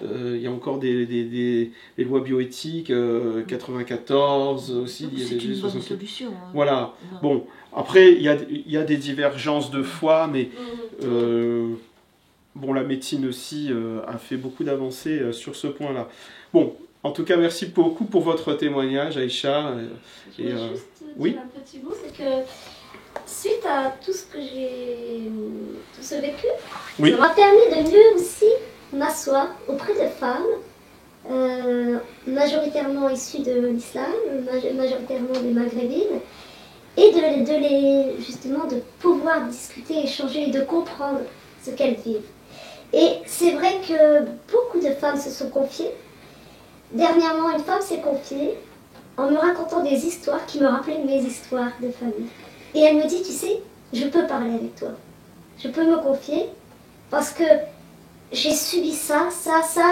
il y a encore des lois bioéthiques, 94 aussi. C'est une bonne solution. Hein. Voilà. Ouais. Bon, après, il y a des divergences de foi, mais bon, la médecine aussi a fait beaucoup d'avancées sur ce point-là. Bon, en tout cas, merci beaucoup pour votre témoignage, Aïcha. Je veux juste dire un petit mot, c'est que suite à tout ce vécu, ça m'a permis de mieux aussi m'asseoir auprès de femmes, majoritairement issues de l'islam, majoritairement des maghrébines, et justement de pouvoir discuter, échanger et de comprendre ce qu'elles vivent. Et c'est vrai que beaucoup de femmes se sont confiées. Dernièrement, une femme s'est confiée en me racontant des histoires qui me rappelaient mes histoires de famille. Et elle me dit, tu sais, je peux parler avec toi. Je peux me confier parce que j'ai subi ça,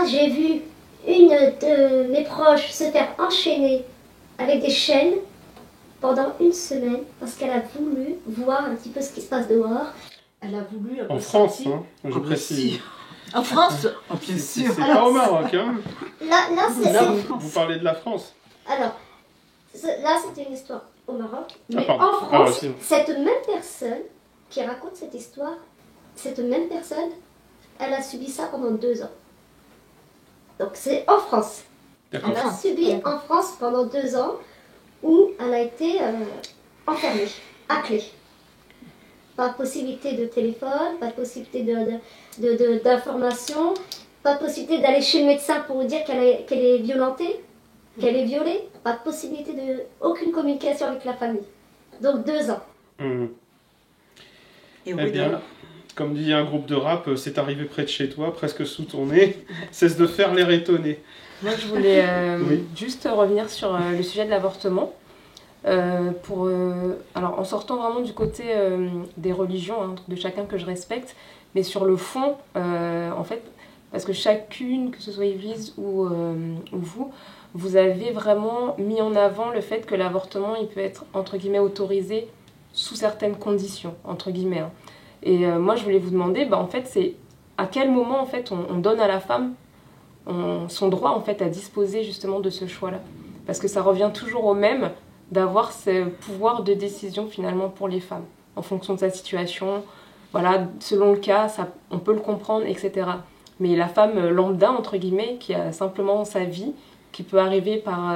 j'ai vu une de mes proches se faire enchaîner avec des chaînes pendant une semaine parce qu'elle a voulu voir un petit peu ce qui se passe dehors. Elle a voulu... En France, hein, je précise. En France, bien sûr. C'est pas au Maroc, hein. Là, vous parlez de la France. Alors, là, c'était une histoire au Maroc. Mais en France, cette même personne qui raconte cette histoire, cette même personne, elle a subi ça pendant 2 ans. Donc, c'est en France. Elle a subi en France pendant 2 ans où elle a été enfermée, à clé. Pas de possibilité de téléphone, pas de possibilité d'information, pas de possibilité d'aller chez le médecin pour vous dire qu'elle est violentée, qu'elle est violée, pas de possibilité aucune communication avec la famille. Donc 2 ans. Eh bien, comme dit un groupe de rap, c'est arrivé près de chez toi, presque sous ton nez, cesse de faire l'air étonné. Moi je voulais juste revenir sur le sujet de l'avortement. Alors en sortant vraiment du côté des religions, hein, de chacun que je respecte, mais sur le fond, en fait, parce que chacune, que ce soit Église ou vous avez vraiment mis en avant le fait que l'avortement, il peut être, entre guillemets, autorisé sous certaines conditions, entre guillemets. Hein. Et moi, je voulais vous demander, en fait, c'est à quel moment, en fait, on donne à la femme son droit, en fait, à disposer justement de ce choix-là. Parce que ça revient toujours au même, d'avoir ce pouvoir de décision finalement pour les femmes, en fonction de sa situation, voilà, selon le cas, on peut le comprendre, etc. Mais la femme lambda, entre guillemets, qui a simplement sa vie, qui peut arriver par,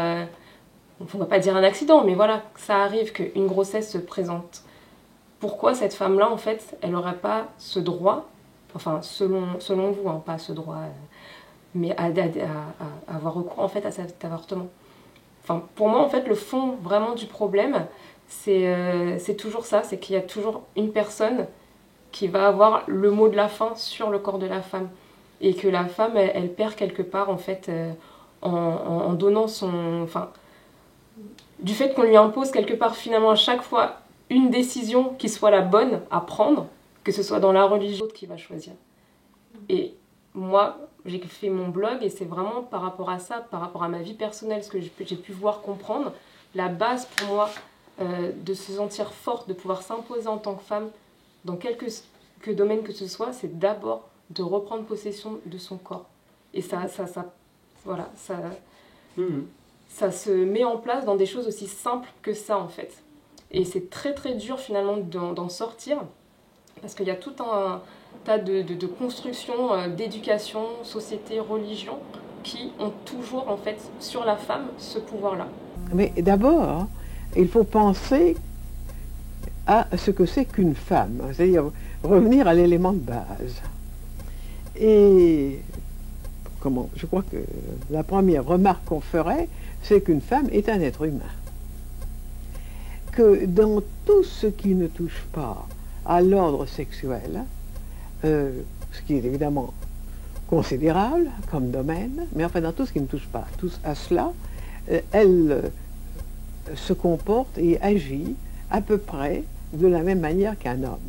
on ne va pas dire un accident, mais voilà, ça arrive qu'une grossesse se présente. Pourquoi cette femme-là, en fait, elle n'aurait pas ce droit, enfin, selon vous, hein, pas ce droit, mais à avoir recours, en fait, à cet avortement. Enfin, pour moi, en fait, le fond vraiment du problème, c'est toujours ça, c'est qu'il y a toujours une personne qui va avoir le mot de la fin sur le corps de la femme. Et que la femme, elle perd quelque part, en fait, en donnant son... Enfin, du fait qu'on lui impose quelque part, finalement, à chaque fois, une décision qui soit la bonne à prendre, que ce soit dans la religion qui va choisir. Et moi, j'ai fait mon blog et c'est vraiment par rapport à ça, par rapport à ma vie personnelle, ce que j'ai pu voir, comprendre, la base pour moi de se sentir forte, de pouvoir s'imposer en tant que femme, dans quelque domaine que ce soit, c'est d'abord de reprendre possession de son corps. Et ça se met en place dans des choses aussi simples que ça, en fait. Et c'est très très dur finalement d'en sortir, parce qu'il y a tout un tas de constructions, d'éducation, société, religion, qui ont toujours en fait sur la femme ce pouvoir-là. Mais d'abord, il faut penser à ce que c'est qu'une femme, c'est-à-dire revenir à l'élément de base. Et je crois que la première remarque qu'on ferait, c'est qu'une femme est un être humain. Que dans tout ce qui ne touche pas à l'ordre sexuel, ce qui est évidemment considérable comme domaine, mais enfin dans tout ce qui ne touche pas à cela, elle se comporte et agit à peu près de la même manière qu'un homme.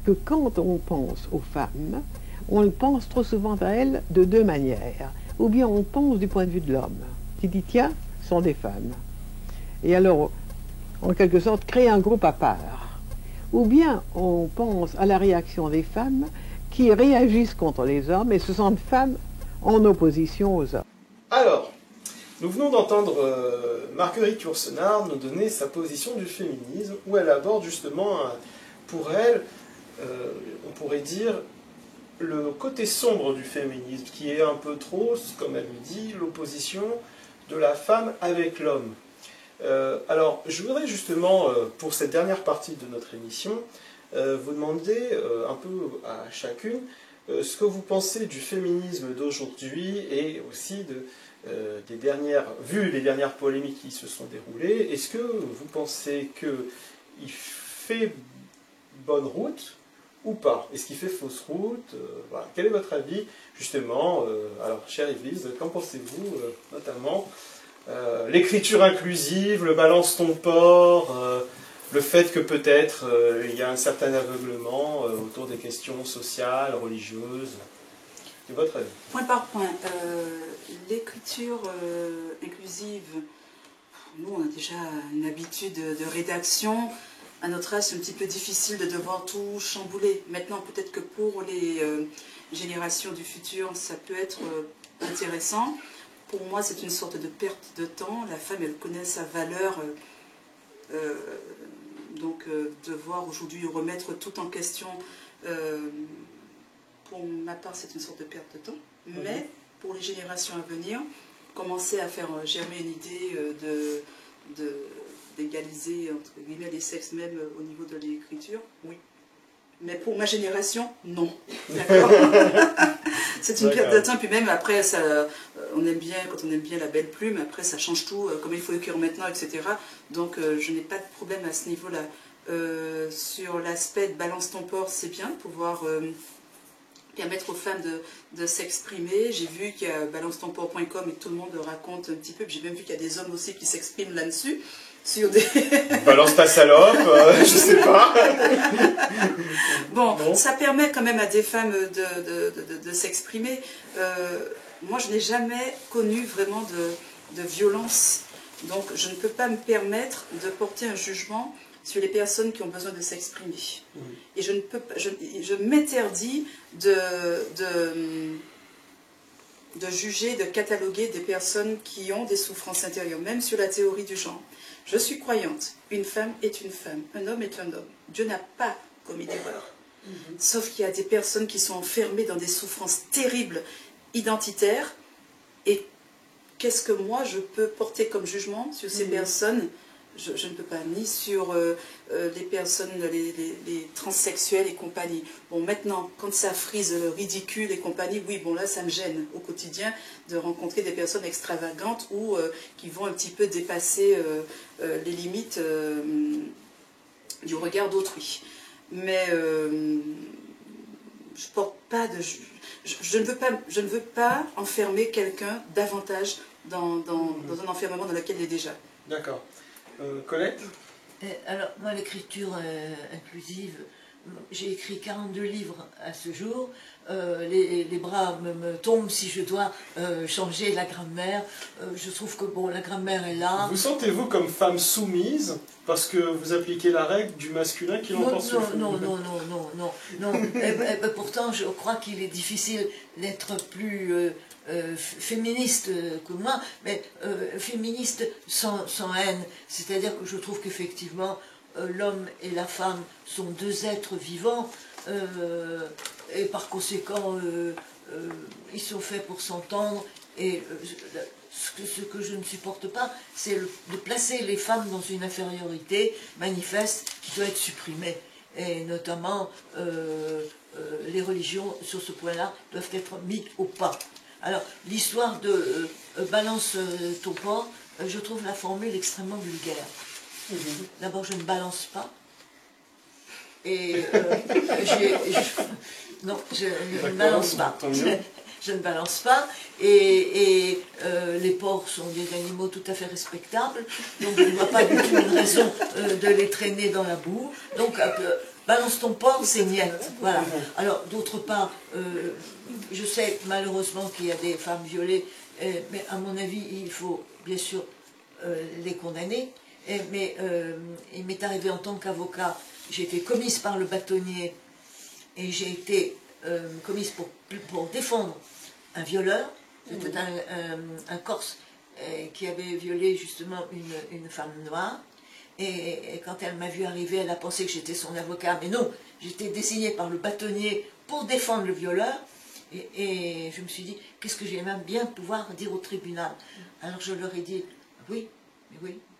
Que quand on pense aux femmes, on pense trop souvent à elles de deux manières. Ou bien on pense du point de vue de l'homme, qui dit tiens, ce sont des femmes. Et alors, en quelque sorte, créer un groupe à part. Ou bien on pense à la réaction des femmes qui réagissent contre les hommes et se sentent femmes en opposition aux hommes. Alors, nous venons d'entendre Marguerite Yourcenar nous donner sa position du féminisme, où elle aborde justement, pour elle, on pourrait dire, le côté sombre du féminisme, qui est un peu trop, comme elle le dit, l'opposition de la femme avec l'homme. Alors, je voudrais justement, pour cette dernière partie de notre émission, vous demander un peu à chacune ce que vous pensez du féminisme d'aujourd'hui et aussi vu les dernières polémiques qui se sont déroulées. Est-ce que vous pensez qu'il fait bonne route ou pas? Est-ce qu'il fait fausse route? Voilà. Quel est votre avis, justement? Alors, chère Yvelise, qu'en pensez-vous, notamment l'écriture inclusive, le balance ton port, le fait que peut-être il y a un certain aveuglement autour des questions sociales, religieuses? C'est votre avis? Point par point. L'écriture inclusive, nous on a déjà une habitude de rédaction. À notre âge, c'est un petit peu difficile de devoir tout chambouler. Maintenant, peut-être que pour les générations du futur, ça peut être intéressant. Pour moi, c'est une sorte de perte de temps. La femme, elle connaît sa valeur. Donc, devoir aujourd'hui remettre tout en question, pour ma part, c'est une sorte de perte de temps. Mais pour les générations à venir, commencer à faire germer une idée d'égaliser entre guillemets les sexes même au niveau de l'écriture, oui. Mais pour ma génération, non. D'accord. C'est une perte de temps, puis même après, on aime bien, quand on aime bien la belle plume, après ça change tout, comme il faut écrire maintenant, etc. Donc je n'ai pas de problème à ce niveau-là. Sur l'aspect de balance ton port, c'est bien de pouvoir permettre aux femmes de s'exprimer. J'ai vu qu'il y a balancetonport.com et tout le monde raconte un petit peu, j'ai même vu qu'il y a des hommes aussi qui s'expriment là-dessus. Sur des... Balance ta salope, je sais pas. Bon, ça permet quand même à des femmes de s'exprimer. Moi, je n'ai jamais connu vraiment de violence, donc je ne peux pas me permettre de porter un jugement sur les personnes qui ont besoin de s'exprimer. Et je m'interdis de juger, de cataloguer des personnes qui ont des souffrances intérieures, même sur la théorie du genre. Je suis croyante, une femme est une femme, un homme est un homme. Dieu n'a pas commis d'erreur. Sauf qu'il y a des personnes qui sont enfermées dans des souffrances terribles, identitaires, et qu'est-ce que moi je peux porter comme jugement sur ces personnes? Je ne peux pas, ni sur les personnes, les transsexuels et compagnie. Bon, maintenant, quand ça frise le ridicule et compagnie, oui, bon, là, ça me gêne au quotidien de rencontrer des personnes extravagantes ou qui vont un petit peu dépasser les limites du regard d'autrui. Mais je porte pas de... Je ne veux pas enfermer quelqu'un davantage dans un enfermement dans lequel il est déjà. D'accord. Colette? Alors, moi, l'écriture inclusive, j'ai écrit 42 livres à ce jour. Les bras me tombent si je dois changer la grammaire. Je trouve que bon, la grammaire est là. Vous sentez-vous comme femme soumise parce que vous appliquez la règle du masculin qui l'emporte sur le féminin? Non. Et pourtant, je crois qu'il est difficile d'être plus féministe que moi, mais féministe sans haine. C'est-à-dire que je trouve qu'effectivement, l'homme et la femme sont deux êtres vivants, et par conséquent, ils sont faits pour s'entendre Et ce que je ne supporte pas, c'est de placer les femmes dans une infériorité manifeste qui doit être supprimée. Et notamment, les religions, sur ce point-là, doivent être mises au pas. Alors, l'histoire de balance ton porc, je trouve la formule extrêmement vulgaire. D'abord, je ne balance pas. Et non, je ne balance pas. Je ne balance pas. Et les porcs sont des animaux tout à fait respectables. Donc, je ne vois pas du tout une raison de les traîner dans la boue. Donc, balance ton porc, c'est niette. Voilà. Alors, d'autre part, je sais malheureusement qu'il y a des femmes violées, mais à mon avis, il faut bien sûr les condamner. Mais il m'est arrivé en tant qu'avocat, j'ai été commise par le bâtonnier et j'ai été commise pour défendre un violeur. C'était un Corse qui avait violé justement une femme noire. Et quand elle m'a vu arriver, elle a pensé que j'étais son avocat. Mais non, j'étais désignée par le bâtonnier pour défendre le violeur. Et je me suis dit, qu'est-ce que j'aimerais bien pouvoir dire au tribunal? Alors je leur ai dit, oui,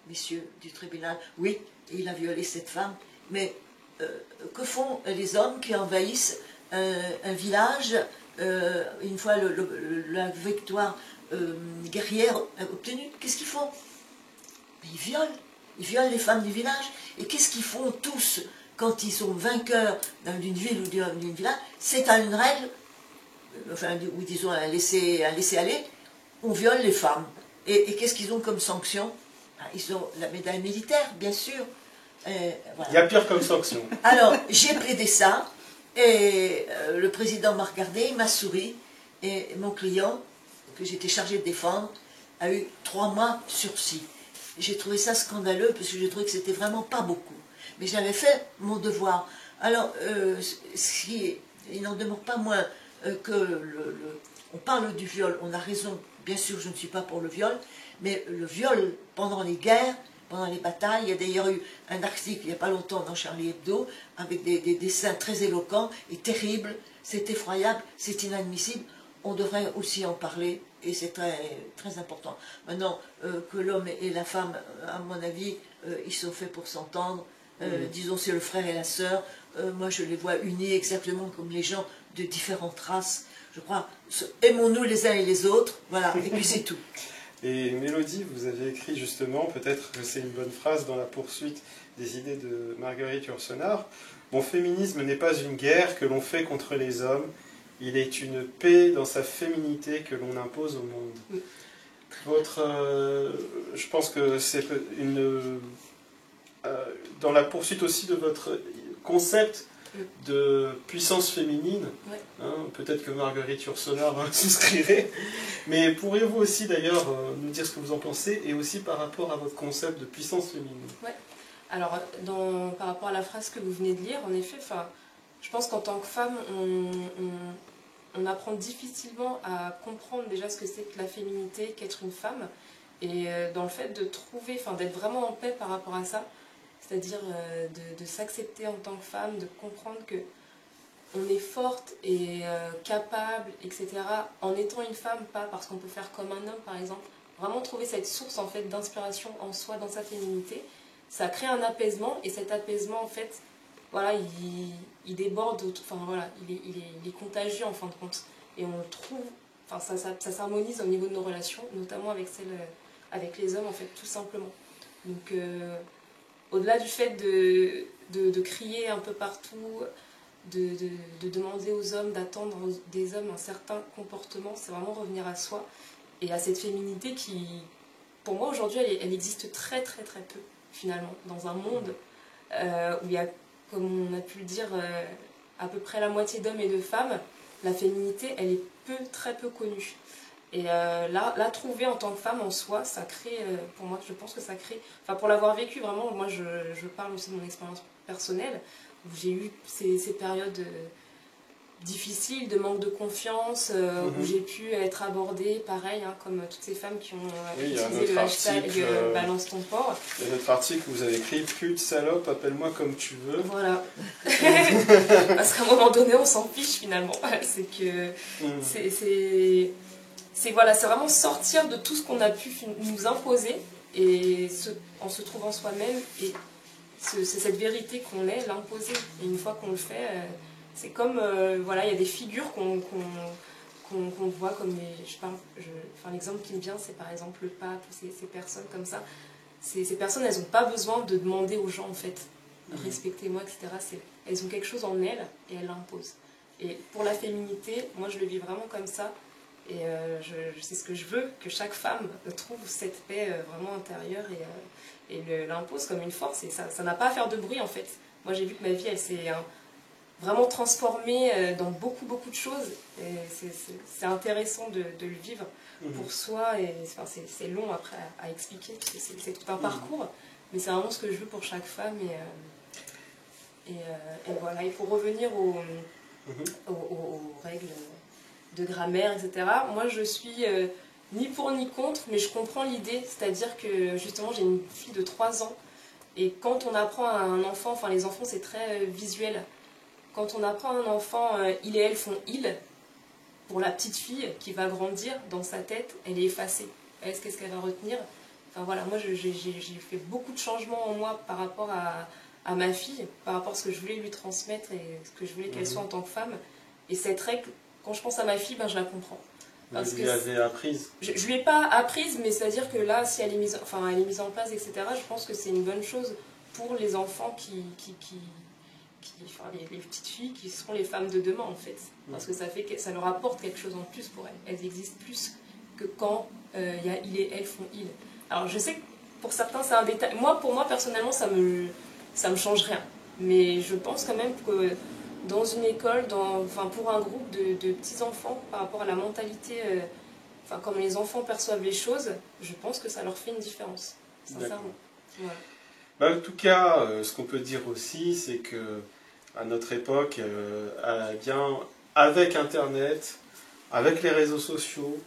messieurs du tribunal, oui, il a violé cette femme. Mais que font les hommes qui envahissent un village une fois la victoire guerrière obtenue? Qu'est-ce qu'ils font? Ils violent les femmes du village. Et qu'est-ce qu'ils font tous quand ils sont vainqueurs d'une ville ou d'une village? C'est à une règle, enfin, ou disons un laisser-aller, on viole les femmes. Et qu'est-ce qu'ils ont comme sanction? Ils ont la médaille militaire, bien sûr. Voilà. Il y a pire comme sanction. Alors, j'ai plaidé ça, et le président m'a regardé, il m'a souri, et mon client, que j'étais chargé de défendre, a eu 3 mois sursis. J'ai trouvé ça scandaleux, parce que j'ai trouvé que c'était vraiment pas beaucoup. Mais j'avais fait mon devoir. Alors, il n'en demeure pas moins que on parle du viol, on a raison, bien sûr je ne suis pas pour le viol, mais le viol pendant les guerres, pendant les batailles, il y a d'ailleurs eu un article il n'y a pas longtemps dans Charlie Hebdo, avec des dessins très éloquents et terribles, c'est effroyable, c'est inadmissible, on devrait aussi en parler, et c'est très, très important. Maintenant, que l'homme et la femme, à mon avis, ils sont faits pour s'entendre, disons c'est le frère et la sœur, moi je les vois unis exactement comme les gens de différentes races, je crois, aimons-nous les uns et les autres, voilà, et puis c'est tout. Et Mélodie, vous avez écrit justement, peut-être que c'est une bonne phrase dans la poursuite des idées de Marguerite Yourcenar, « Mon féminisme n'est pas une guerre que l'on fait contre les hommes, il est une paix dans sa féminité que l'on impose au monde. » Je pense que c'est dans la poursuite aussi de votre concept de puissance féminine, hein, peut-être que Marguerite Yourcenar souscrirait, mais pourriez-vous aussi d'ailleurs nous dire ce que vous en pensez, et aussi par rapport à votre concept de puissance féminine? Ouais. Alors, par rapport à la phrase que vous venez de lire, en effet, je pense qu'en tant que femme, on apprend difficilement à comprendre déjà ce que c'est que la féminité, qu'être une femme, et dans le fait de trouver, d'être vraiment en paix par rapport à ça, c'est-à-dire de s'accepter en tant que femme, de comprendre que on est forte et capable, etc., en étant une femme, pas parce qu'on peut faire comme un homme, par exemple. Vraiment trouver cette source en fait d'inspiration en soi, dans sa féminité, ça crée un apaisement, et cet apaisement, en fait, voilà, il déborde, voilà, il est contagieux en fin de compte. Et on trouve, ça s'harmonise au niveau de nos relations, notamment avec les hommes, en fait, tout simplement. Donc, au-delà du fait de crier un peu partout, de demander aux hommes, d'attendre des hommes un certain comportement, c'est vraiment revenir à soi et à cette féminité qui, pour moi aujourd'hui, elle existe très très très peu finalement, dans un monde où il y a, comme on a pu le dire, à peu près la moitié d'hommes et de femmes. La féminité, elle est très peu connue. Et la trouver en tant que femme en soi, ça crée, pour moi, je pense que ça crée, pour l'avoir vécu vraiment, moi je parle aussi de mon expérience personnelle, où j'ai eu ces périodes difficiles, de manque de confiance, où j'ai pu être abordée, pareil, hein, comme toutes ces femmes qui ont utilisé le hashtag balance ton porc. Il y a notre article où vous avez écrit « Pute, salope, appelle-moi comme tu veux ». Voilà. Parce qu'à un moment donné, on s'en fiche finalement. C'est que... c'est vraiment sortir de tout ce qu'on a pu nous imposer et en se trouvant soi-même et c'est cette vérité qu'on est, l'imposer. Et une fois qu'on le fait, c'est comme, voilà, il y a des figures qu'on voit comme l'exemple qui me vient, c'est par exemple le pape, ces personnes comme ça. Ces personnes, elles n'ont pas besoin de demander aux gens, en fait, respectez-moi, etc. Elles ont quelque chose en elles et elles l'imposent. Et pour la féminité, moi je le vis vraiment comme ça. Et c'est ce que je veux, que chaque femme trouve cette paix vraiment intérieure et l'impose comme une force. Et ça n'a pas à faire de bruit en fait. Moi j'ai vu que ma vie elle s'est vraiment transformée dans beaucoup de choses. Et c'est intéressant de le vivre pour soi. Et c'est long après à expliquer, parce que c'est tout un parcours. Mais c'est vraiment ce que je veux pour chaque femme. Et voilà. Et pour revenir aux règles de grammaire, etc. Moi, je suis ni pour ni contre, mais je comprends l'idée. C'est-à-dire que, justement, j'ai une fille de 3 ans. Et quand on apprend à un enfant, enfin, les enfants, c'est très visuel. Quand on apprend à un enfant, il et elle font il, pour la petite fille qui va grandir, dans sa tête, elle est effacée. Qu'est-ce qu'elle va retenir? Enfin, voilà, moi, j'ai fait beaucoup de changements en moi par rapport à ma fille, par rapport à ce que je voulais lui transmettre et ce que je voulais qu'elle soit en tant que femme. Et cette règle, quand je pense à ma fille, je la comprends. Vous lui avez apprise? Je ne lui ai pas apprise, mais c'est-à-dire que là, si elle est mise en place, etc., je pense que c'est une bonne chose pour les enfants les petites filles qui seront les femmes de demain, en fait. Parce que ça leur apporte quelque chose en plus pour elles. Elles existent plus que quand il et elle font il. Alors, je sais que pour certains, c'est un détail. Pour moi, personnellement, ça me change rien. Mais je pense quand même que dans une école, pour un groupe de petits-enfants, par rapport à la mentalité, comme les enfants perçoivent les choses, je pense que ça leur fait une différence, sincèrement. Voilà. En tout cas, ce qu'on peut dire aussi, c'est que à notre époque, avec Internet, avec les réseaux sociaux,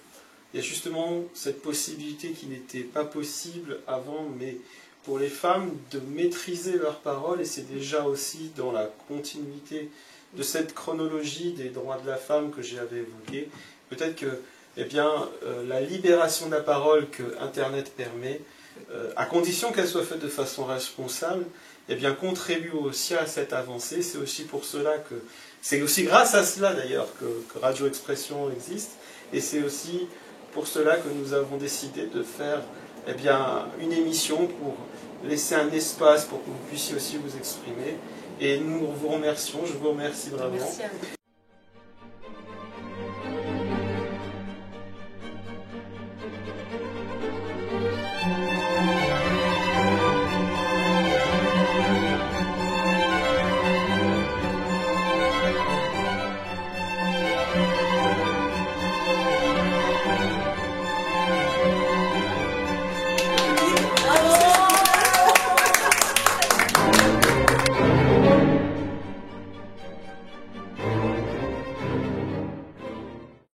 il y a justement cette possibilité qui n'était pas possible avant, mais pour les femmes de maîtriser leurs paroles, et c'est déjà aussi dans la continuité de cette chronologie des droits de la femme que j'avais évoquée. Peut-être que la libération de la parole que Internet permet, à condition qu'elle soit faite de façon responsable, contribue aussi à cette avancée. C'est aussi pour cela que, c'est aussi grâce à cela d'ailleurs que Radio Expression existe, et c'est aussi pour cela que nous avons décidé de faire une émission pour laisser un espace pour que vous puissiez aussi vous exprimer. Et nous vous remercions, je vous remercie vraiment. Merci à vous.